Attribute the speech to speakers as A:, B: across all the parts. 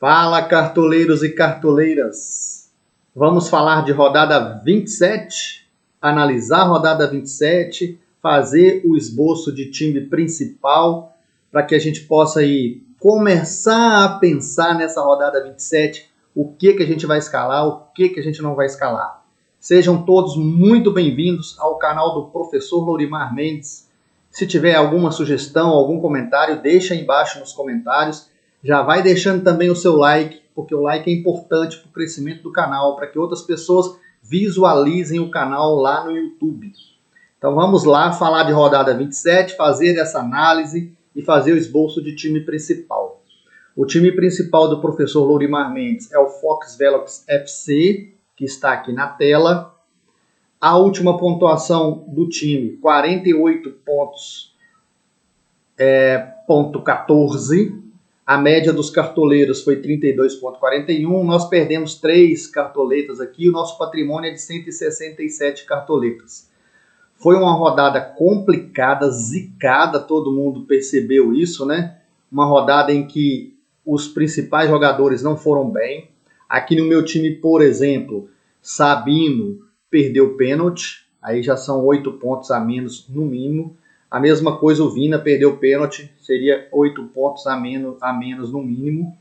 A: Fala, cartoleiros e cartoleiras! Vamos falar de rodada 27, analisar a rodada 27, fazer o esboço de time principal, para que a gente possa aí começar a pensar nessa rodada 27, o que a gente vai escalar, o que a gente não vai escalar. Sejam todos muito bem-vindos ao canal do Professor Lourimar Mendes. Se tiver alguma sugestão, algum comentário, deixa aí embaixo nos comentários. Já vai deixando também o seu like, porque o like é importante para o crescimento do canal, para que outras pessoas visualizem o canal lá no YouTube. Então vamos lá falar de rodada 27, fazer essa análise e fazer o esboço de time principal. O time principal do professor Lourimar Mendes é o Fox Velox FC, que está aqui na tela. A última pontuação do time, 48 pontos, ponto 14. A média dos cartoleiros foi 32,41. Nós perdemos 3 cartoletas aqui. O nosso patrimônio é de 167 cartoletas. Foi uma rodada complicada, zicada, todo mundo percebeu isso, né? Uma rodada em que os principais jogadores não foram bem. Aqui no meu time, por exemplo, Sabino perdeu pênalti. Aí já são 8 pontos a menos no mínimo. A mesma coisa o Vina perdeu pênalti, seria 8 pontos a menos no mínimo.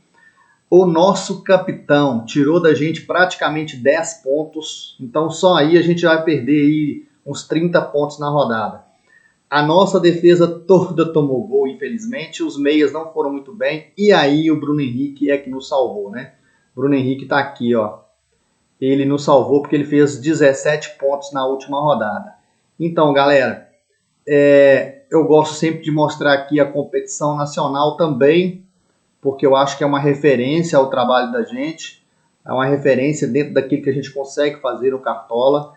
A: O nosso capitão tirou da gente praticamente 10 pontos, então só aí a gente vai perder aí uns 30 pontos na rodada. A nossa defesa toda tomou gol, infelizmente, os meias não foram muito bem, e aí o Bruno Henrique é que nos salvou, né? Bruno Henrique tá aqui, ó. Ele nos salvou porque ele fez 17 pontos na última rodada. Então, galera, eu gosto sempre de mostrar aqui a competição nacional também, porque eu acho que é uma referência ao trabalho da gente, é uma referência dentro daquilo que a gente consegue fazer no Cartola.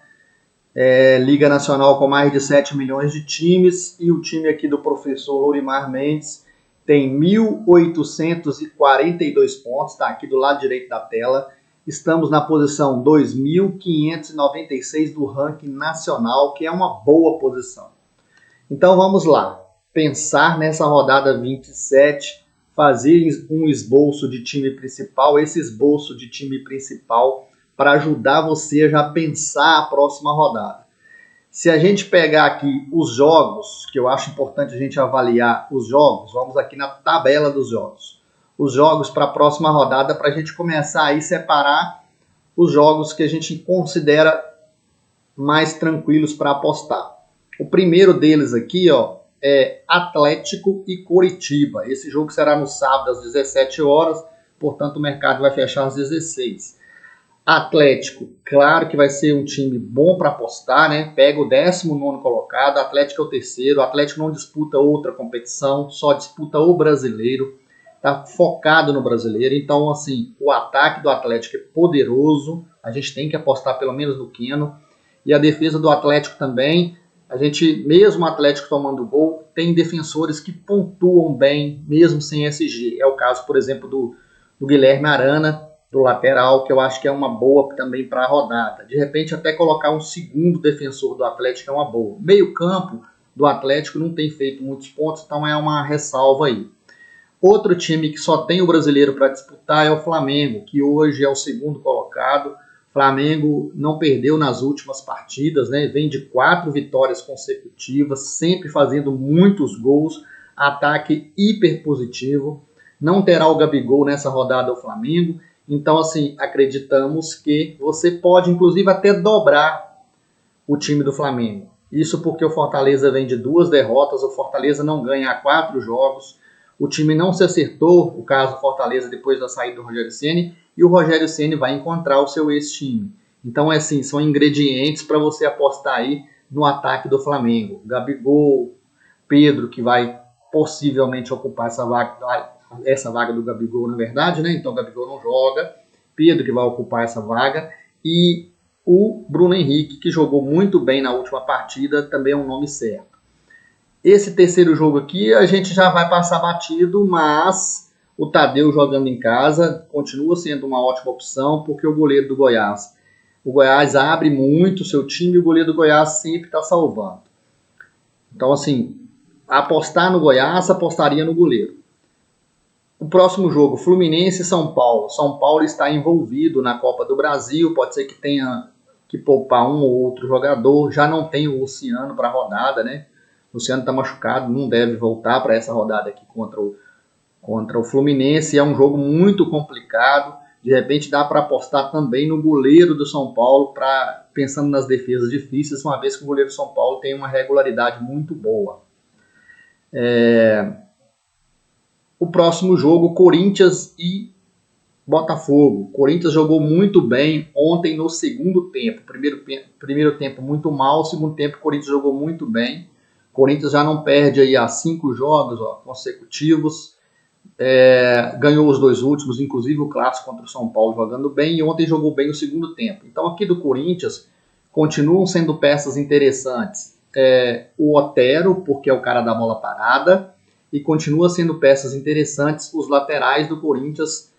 A: Liga Nacional com mais de 7 milhões de times, e o time aqui do professor Lourimar Mendes tem 1.842 pontos, está aqui do lado direito da tela. Estamos na posição 2.596 do ranking nacional, que é uma boa posição. Então vamos lá, pensar nessa rodada 27, fazer um esboço de time principal, esse esboço de time principal para ajudar você a já pensar a próxima rodada. Se a gente pegar aqui os jogos, que eu acho importante a gente avaliar os jogos, vamos aqui na tabela dos jogos. Os jogos para a próxima rodada, para a gente começar aí a separar os jogos que a gente considera mais tranquilos para apostar. O primeiro deles aqui, ó, é Atlético e Coritiba. Esse jogo será no sábado às 17 horas, portanto o mercado vai fechar às 16. Atlético, claro que vai ser um time bom para apostar, né? Pega o 19º colocado, Atlético é o terceiro, o Atlético não disputa outra competição, só disputa o brasileiro, tá focado no brasileiro. Então, assim, o ataque do Atlético é poderoso, a gente tem que apostar pelo menos no Quino, e a defesa do Atlético também. A gente, mesmo o Atlético tomando gol, tem defensores que pontuam bem, mesmo sem SG. É o caso, por exemplo, do Guilherme Arana, do lateral, que eu acho que é uma boa também para a rodada. De repente, até colocar um segundo defensor do Atlético é uma boa. Meio campo do Atlético não tem feito muitos pontos, então é uma ressalva aí. Outro time que só tem o brasileiro para disputar é o Flamengo, que hoje é o segundo colocado. Flamengo não perdeu nas últimas partidas, né? Vem de 4 vitórias consecutivas, sempre fazendo muitos gols, ataque hiper positivo. Não terá o Gabigol nessa rodada o Flamengo, então assim, acreditamos que você pode inclusive até dobrar o time do Flamengo. Isso porque o Fortaleza vem de 2 derrotas, o Fortaleza não ganha há 4 jogos, o time não se acertou, o caso Fortaleza depois da saída do Rogério Ceni, e o Rogério Ceni vai encontrar o seu ex-time. Então, assim, são ingredientes para você apostar aí no ataque do Flamengo. Gabigol, Pedro, que vai possivelmente ocupar essa vaga do Gabigol, na verdade, né? Então, o Gabigol não joga. Pedro, que vai ocupar essa vaga. E o Bruno Henrique, que jogou muito bem na última partida, também é um nome certo. Esse terceiro jogo aqui, a gente já vai passar batido, mas o Tadeu jogando em casa continua sendo uma ótima opção, porque o goleiro do Goiás abre muito o seu time e o goleiro do Goiás sempre está salvando. Então, assim, apostar no Goiás, apostaria no goleiro. O próximo jogo, Fluminense e São Paulo. São Paulo está envolvido na Copa do Brasil, pode ser que tenha que poupar um ou outro jogador. Já não tem o Luciano para a rodada, né? O Luciano está machucado, não deve voltar para essa rodada aqui contra o Fluminense. É um jogo muito complicado. De repente dá para apostar também no goleiro do São Paulo, pensando nas defesas difíceis, uma vez que o goleiro do São Paulo tem uma regularidade muito boa. O próximo jogo, Corinthians e Botafogo. O Corinthians jogou muito bem ontem no segundo tempo. Primeiro tempo muito mal, segundo tempo o Corinthians jogou muito bem. O Corinthians já não perde aí há 5 jogos consecutivos. Ganhou os 2 últimos, inclusive o clássico contra o São Paulo jogando bem, e ontem jogou bem o segundo tempo. Então aqui do Corinthians continuam sendo peças interessantes. O Otero, porque é o cara da bola parada, e continua sendo peças interessantes os laterais do Corinthians,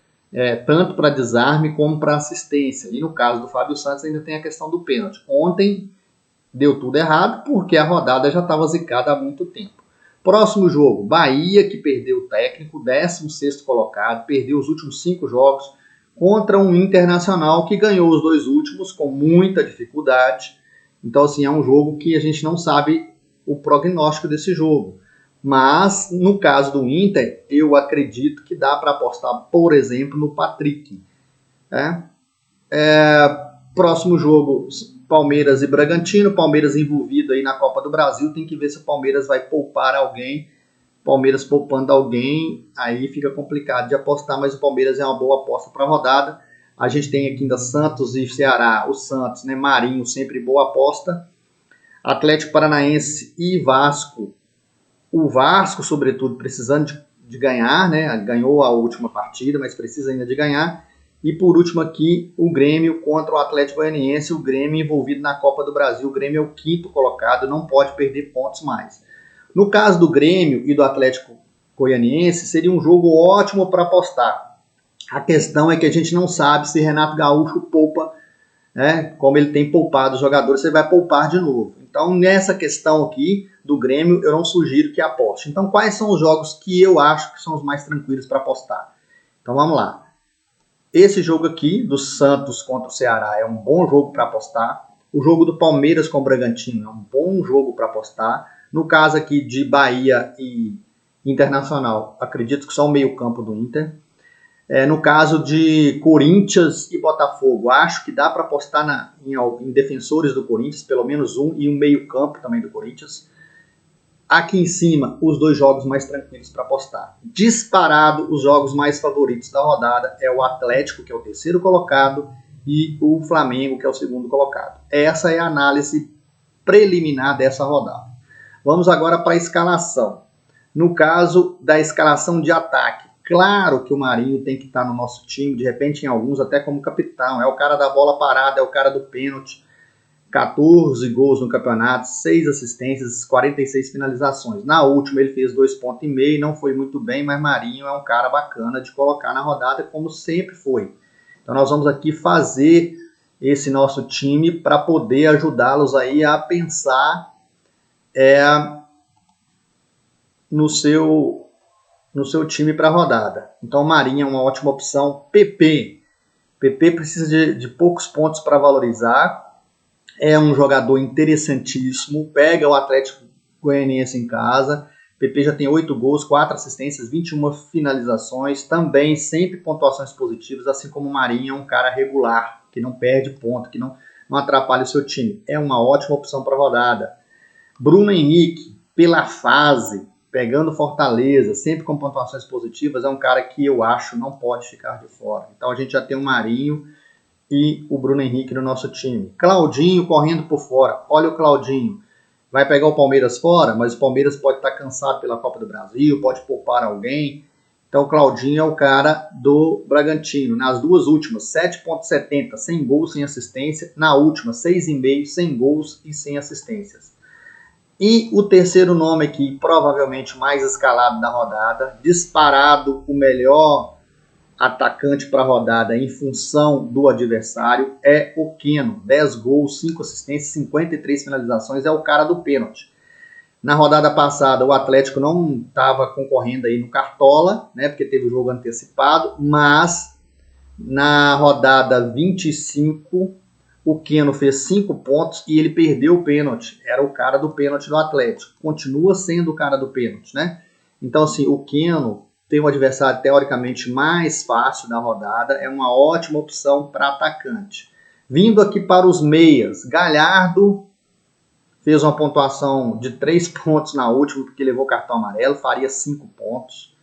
A: tanto para desarme como para assistência. E no caso do Fábio Santos ainda tem a questão do pênalti. Ontem deu tudo errado porque a rodada já estava zicada há muito tempo. Próximo jogo, Bahia, que perdeu o técnico, 16º colocado, perdeu os últimos 5 jogos, contra um Internacional que ganhou os 2 últimos com muita dificuldade. Então, assim, é um jogo que a gente não sabe o prognóstico desse jogo. Mas, no caso do Inter, eu acredito que dá para apostar, por exemplo, no Patrick. Próximo jogo, Palmeiras e Bragantino. Palmeiras envolvido aí na Copa do Brasil. Tem que ver se o Palmeiras vai poupar alguém. Palmeiras poupando alguém, aí fica complicado de apostar, mas o Palmeiras é uma boa aposta para a rodada. A gente tem aqui ainda Santos e Ceará. O Santos, né? Marinho, sempre boa aposta. Atlético Paranaense e Vasco. O Vasco, sobretudo, precisando de ganhar, né? Ganhou a última partida, mas precisa ainda de ganhar. E por último aqui, o Grêmio contra o Atlético Goianiense. O Grêmio envolvido na Copa do Brasil. O Grêmio é o 5º colocado, não pode perder pontos mais. No caso do Grêmio e do Atlético Goianiense, seria um jogo ótimo para apostar. A questão é que a gente não sabe se Renato Gaúcho poupa, né? Como ele tem poupado os jogadores, você vai poupar de novo. Então, nessa questão aqui do Grêmio, eu não sugiro que aposte. Então, quais são os jogos que eu acho que são os mais tranquilos para apostar? Então, vamos lá. Esse jogo aqui, do Santos contra o Ceará, é um bom jogo para apostar. O jogo do Palmeiras com o Bragantino é um bom jogo para apostar. No caso aqui de Bahia e Internacional, acredito que só o meio-campo do Inter. No caso de Corinthians e Botafogo, acho que dá para apostar em defensores do Corinthians, pelo menos um, e um meio-campo também do Corinthians. Aqui em cima, os 2 jogos mais tranquilos para apostar. Disparado, os jogos mais favoritos da rodada é o Atlético, que é o 3º colocado, e o Flamengo, que é o 2º colocado. Essa é a análise preliminar dessa rodada. Vamos agora para a escalação. No caso da escalação de ataque, claro que o Marinho tem que estar no nosso time, de repente em alguns até como capitão. É o cara da bola parada, é o cara do pênalti. 14 gols no campeonato, 6 assistências, 46 finalizações. Na última ele fez 2,5 pontos, não foi muito bem, mas Marinho é um cara bacana de colocar na rodada, como sempre foi. Então nós vamos aqui fazer esse nosso time para poder ajudá-los aí a pensar no seu time para a rodada. Então Marinho é uma ótima opção. PP precisa de poucos pontos para valorizar. É um jogador interessantíssimo. Pega o Atlético Goianiense em casa. PP já tem 8 gols, 4 assistências, 21 finalizações. Também sempre pontuações positivas, assim como o Marinho é um cara regular, que não perde ponto, que não atrapalha o seu time. É uma ótima opção para a rodada. Bruno Henrique, pela fase, pegando Fortaleza, sempre com pontuações positivas, é um cara que eu acho não pode ficar de fora. Então a gente já tem o Marinho e o Bruno Henrique no nosso time. Claudinho correndo por fora. Olha o Claudinho. Vai pegar o Palmeiras fora, mas o Palmeiras pode estar cansado pela Copa do Brasil, pode poupar alguém. Então o Claudinho é o cara do Bragantino. Nas 2 últimas, 7,70, sem gols, sem assistência. Na última, 6,5, sem gols e sem assistências. E o terceiro nome aqui, provavelmente mais escalado da rodada, disparado o melhor atacante para a rodada em função do adversário, é o Keno. 10 gols, 5 assistências, 53 finalizações, é o cara do pênalti. Na rodada passada, o Atlético não estava concorrendo aí no Cartola, né, porque teve o jogo antecipado, mas na rodada 25, o Keno fez 5 pontos e ele perdeu o pênalti. Era o cara do pênalti do Atlético. Continua sendo o cara do pênalti, né? Então, assim, o Keno tem um adversário teoricamente mais fácil da rodada, é uma ótima opção para atacante. Vindo aqui para os meias, Galhardo fez uma pontuação de 3 pontos na última, porque levou cartão amarelo, faria 5 pontos.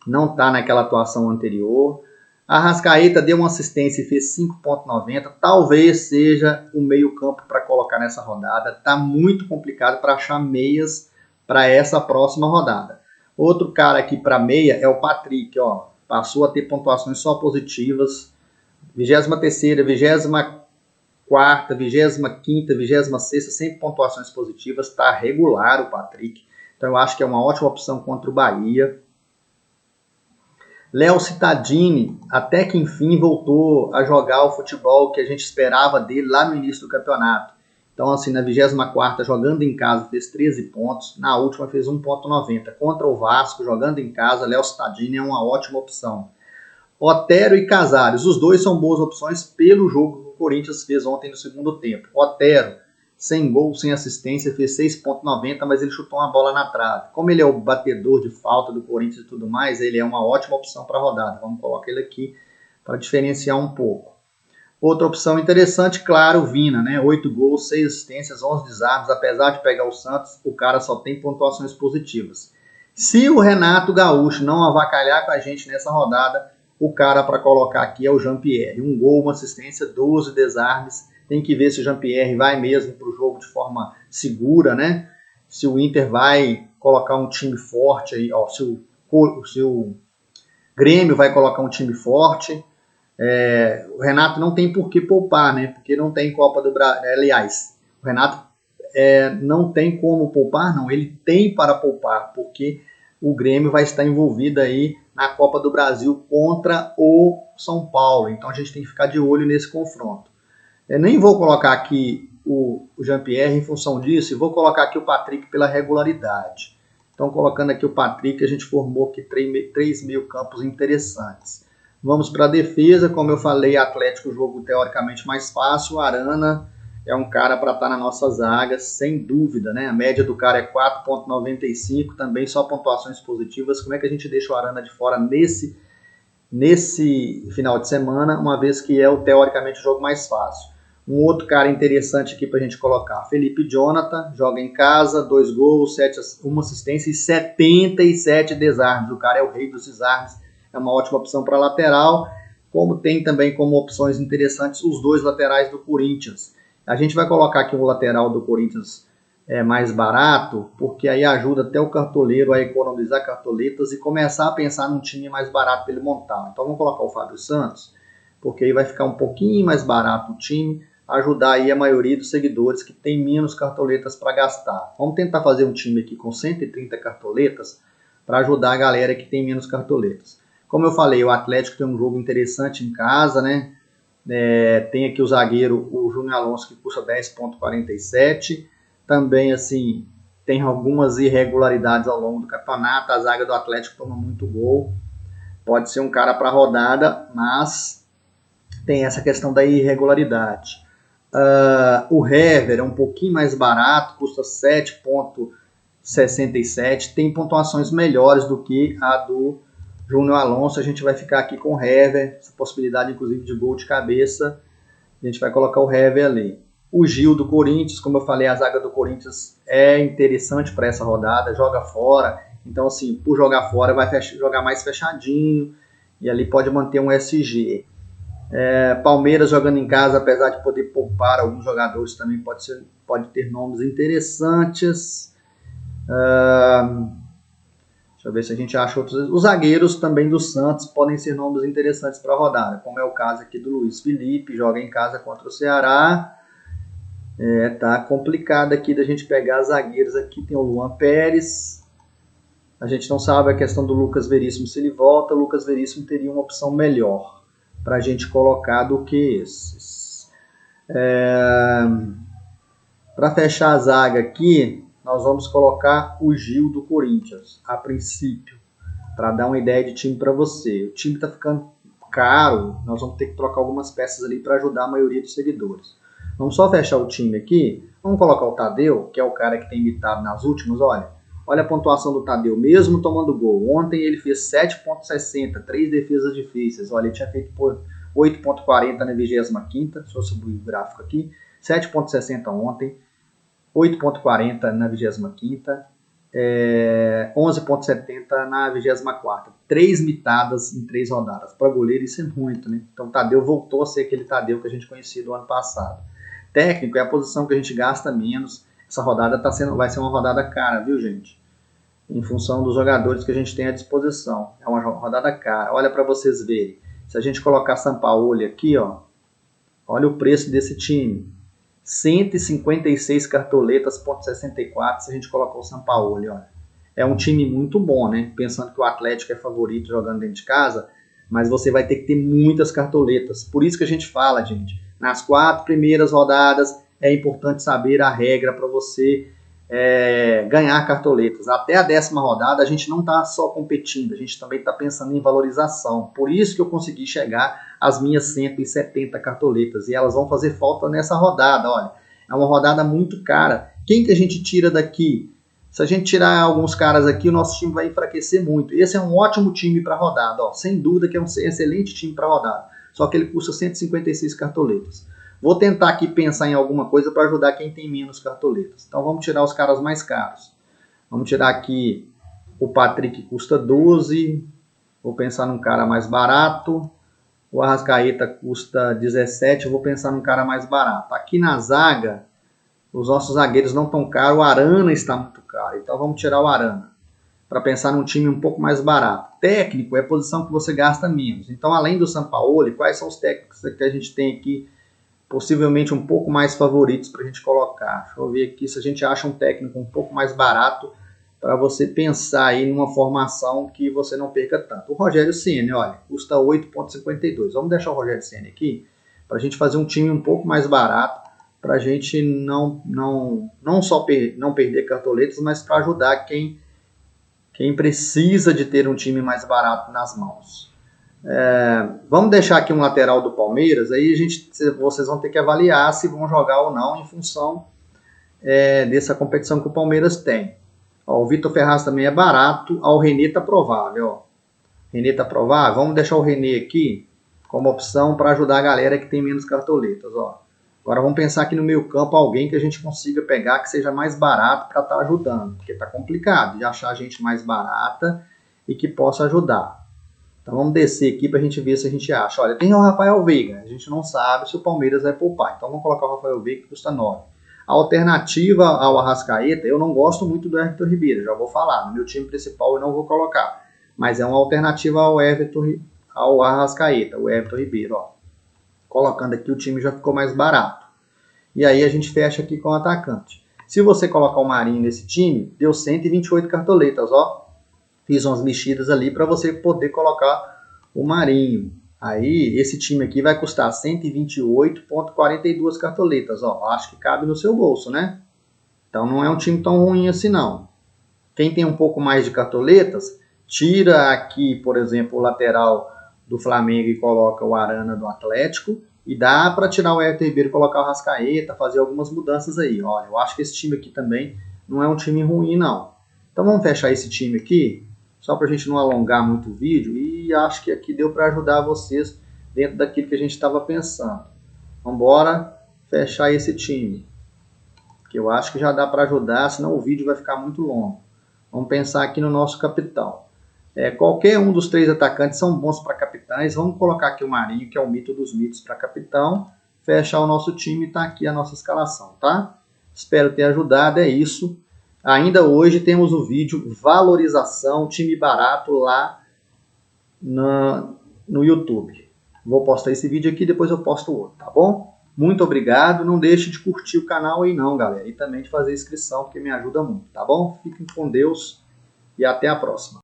A: Não está naquela atuação anterior. Arrascaeta deu uma assistência e fez 5,90. Talvez seja o meio campo para colocar nessa rodada. Está muito complicado para achar meias para essa próxima rodada. Outro cara aqui para meia é o Patrick. Ó, passou a ter pontuações só positivas. 23ª, 24ª, 25ª, 26ª, sempre pontuações positivas. Está regular o Patrick. Então eu acho que é uma ótima opção contra o Bahia. Léo Cittadini, até que enfim, voltou a jogar o futebol que a gente esperava dele lá no início do campeonato. Então, assim, na 24ª, jogando em casa, fez 13 pontos. Na última, fez 1,90. Contra o Vasco, jogando em casa, Léo Cittadini é uma ótima opção. Otero e Casares, os dois são boas opções pelo jogo que o Corinthians fez ontem no segundo tempo. Otero, sem gol, sem assistência, fez 6,90, mas ele chutou uma bola na trave. Como ele é o batedor de falta do Corinthians e tudo mais, ele é uma ótima opção para a rodada. Vamos colocar ele aqui para diferenciar um pouco. Outra opção interessante, claro, o Vina, né? 8 gols, 6 assistências, 11 desarmes. Apesar de pegar o Santos, o cara só tem pontuações positivas. Se o Renato Gaúcho não avacalhar com a gente nessa rodada, o cara para colocar aqui é o Jean-Pierre. 1 gol, 1 assistência, 12 desarmes. Tem que ver se o Jean-Pierre vai mesmo para o jogo de forma segura, né? Se o Inter vai colocar um time forte aí, ó, se o Grêmio vai colocar um time forte. O Renato não tem por que poupar, né? Porque não tem Copa do Brasil. Aliás, o Renato não tem como poupar, não. Ele tem para poupar, porque o Grêmio vai estar envolvido aí na Copa do Brasil contra o São Paulo. Então a gente tem que ficar de olho nesse confronto. Eu nem vou colocar aqui o Jean-Pierre em função disso, e vou colocar aqui o Patrick pela regularidade. Então, colocando aqui o Patrick, a gente formou aqui 3 meio campos interessantes. Vamos para a defesa, como eu falei, Atlético, jogo teoricamente mais fácil. O Arana é um cara para estar na nossa zaga, sem dúvida, né? A média do cara é 4,95, também só pontuações positivas. Como é que a gente deixa o Arana de fora nesse final de semana, uma vez que é teoricamente o jogo mais fácil? Um outro cara interessante aqui para a gente colocar, Felipe Jonathan, joga em casa, 2 gols, 1 assistência e 77 desarmes. O cara é o rei dos desarmes, é uma ótima opção para lateral, como tem também como opções interessantes os 2 laterais do Corinthians. A gente vai colocar aqui um lateral do Corinthians mais barato, porque aí ajuda até o cartoleiro a economizar cartoletas e começar a pensar num time mais barato para ele montar. Então vamos colocar o Fábio Santos, porque aí vai ficar um pouquinho mais barato o time, ajudar aí a maioria dos seguidores que tem menos cartoletas para gastar. Vamos tentar fazer um time aqui com 130 cartoletas para ajudar a galera que tem menos cartoletas. Como eu falei, o Atlético tem um jogo interessante em casa, né? Tem aqui o zagueiro, o Júnior Alonso, que custa 10,47. Também, assim, tem algumas irregularidades ao longo do campeonato. A zaga do Atlético toma muito gol. Pode ser um cara para rodada, mas tem essa questão da irregularidade. O Hever é um pouquinho mais barato, custa 7,67. Tem pontuações melhores do que a do Júnior Alonso. A gente vai ficar aqui com o Hever, essa possibilidade inclusive de gol de cabeça. A gente vai colocar o Hever ali. O Gil do Corinthians, como eu falei, a zaga do Corinthians é interessante para essa rodada, joga fora. Então, assim, por jogar fora, vai jogar mais fechadinho e ali pode manter um SG. Palmeiras jogando em casa, apesar de poder poupar alguns jogadores, também pode ter nomes interessantes. Deixa eu ver se a gente acha outros. Os zagueiros também do Santos podem ser nomes interessantes para a rodada, como é o caso aqui do Luiz Felipe, joga em casa contra o Ceará. Tá complicado aqui da gente pegar zagueiros. Aqui tem o Luan Pérez. A gente não sabe a questão do Lucas Veríssimo se ele volta. O Lucas Veríssimo teria uma opção melhor para a gente colocar do que esses. Para fechar a zaga aqui, nós vamos colocar o Gil do Corinthians, a princípio, para dar uma ideia de time para você. O time está ficando caro, nós vamos ter que trocar algumas peças ali para ajudar a maioria dos seguidores. Vamos só fechar o time aqui, vamos colocar o Tadeu, que é o cara que tem imitado nas últimas, olha a pontuação do Tadeu, mesmo tomando gol. Ontem ele fez 7,60, 3 defesas difíceis, olha, ele tinha feito por 8,40 na 25ª, se eu subir o gráfico aqui, 7,60 ontem, 8,40 na 25ª, 11,70 na 24ª. 3 mitadas em 3 rodadas. Para goleiro isso é muito, né? Então o Tadeu voltou a ser aquele Tadeu que a gente conhecia do ano passado. Técnico é a posição que a gente gasta menos. Essa rodada vai ser uma rodada cara, viu, gente? Em função dos jogadores que a gente tem à disposição. É uma rodada cara. Olha para vocês verem. Se a gente colocar Sampaoli aqui, ó, olha o preço desse time. 156 cartoletas, 0,64 se a gente colocar o Sampaoli, olha. É um time muito bom, né? Pensando que o Atlético é favorito jogando dentro de casa, mas você vai ter que ter muitas cartoletas. Por isso que a gente fala, gente, nas 4 primeiras rodadas é importante saber a regra para você ganhar cartoletas. Até a 10ª rodada a gente não está só competindo, a gente também está pensando em valorização. Por isso que eu consegui chegar às minhas 170 cartoletas e elas vão fazer falta nessa rodada. Olha, é uma rodada muito cara. Quem que a gente tira daqui? Se a gente tirar alguns caras aqui, o nosso time vai enfraquecer muito. Esse é um ótimo time para rodada, ó. Sem dúvida que é um excelente time para rodada. Só que ele custa 156 cartoletas. Vou tentar aqui pensar em alguma coisa para ajudar quem tem menos cartoletas. Então vamos tirar os caras mais caros. Vamos tirar aqui o Patrick, que custa 12. Vou pensar num cara mais barato. O Arrascaeta custa 17. Eu vou pensar num cara mais barato. Aqui na zaga, os nossos zagueiros não estão caros. O Arana está muito caro. Então vamos tirar o Arana para pensar num time um pouco mais barato. Técnico é a posição que você gasta menos. Então, além do Sampaoli, quais são os técnicos que a gente tem aqui possivelmente um pouco mais favoritos para a gente colocar? Deixa eu ver aqui se a gente acha um técnico um pouco mais barato para você pensar aí numa formação que você não perca tanto. O Rogério Ceni, olha, custa 8,52. Vamos deixar o Rogério Ceni aqui para a gente fazer um time um pouco mais barato, para a gente não só não perder cartoletas, mas para ajudar quem precisa de ter um time mais barato nas mãos. Vamos deixar aqui um lateral do Palmeiras, aí vocês vão ter que avaliar se vão jogar ou não em função dessa competição que o Palmeiras tem. Ó, o Vitor Ferraz também é barato, ó, o René tá provável. Ó. René tá provável, vamos deixar o René aqui como opção para ajudar a galera que tem menos cartoletas. Ó. Agora vamos pensar aqui no meio campo alguém que a gente consiga pegar que seja mais barato para estar ajudando, porque tá complicado de achar gente mais barata e que possa ajudar. Então vamos descer aqui para a gente ver se a gente acha. Olha, tem o Rafael Veiga. A gente não sabe se o Palmeiras vai poupar. Então vamos colocar o Rafael Veiga, que custa 9. A alternativa ao Arrascaeta, eu não gosto muito do Everton Ribeiro. Já vou falar. No meu time principal eu não vou colocar. Mas é uma alternativa ao Arrascaeta, o Everton Ribeiro. Ó. Colocando aqui o time já ficou mais barato. E aí a gente fecha aqui com o atacante. Se você colocar o Marinho nesse time, deu 128 cartoletas, ó. Fiz umas mexidas ali para você poder colocar o Marinho. Aí, esse time aqui vai custar 128,42 cartoletas. Ó, acho que cabe no seu bolso, né? Então, não é um time tão ruim assim, não. Quem tem um pouco mais de cartoletas, tira aqui, por exemplo, o lateral do Flamengo e coloca o Arana do Atlético. E dá para tirar o Everton Ribeiro e colocar o Arrascaeta, fazer algumas mudanças aí. Ó, eu acho que esse time aqui também não é um time ruim, não. Então, vamos fechar esse time aqui. Só para a gente não alongar muito o vídeo, e acho que aqui deu para ajudar vocês dentro daquilo que a gente estava pensando. Vamos embora fechar esse time, que eu acho que já dá para ajudar, senão o vídeo vai ficar muito longo. Vamos pensar aqui no nosso capitão. Qualquer um dos 3 atacantes são bons para capitães. Vamos colocar aqui o Marinho, que é o mito dos mitos para capitão. Fechar o nosso time e está aqui a nossa escalação, tá? Espero ter ajudado, é isso. Ainda hoje temos o vídeo valorização, time barato lá no YouTube. Vou postar esse vídeo aqui, depois eu posto outro, tá bom? Muito obrigado, não deixe de curtir o canal aí não, galera. E também de fazer inscrição, porque me ajuda muito, tá bom? Fiquem com Deus e até a próxima.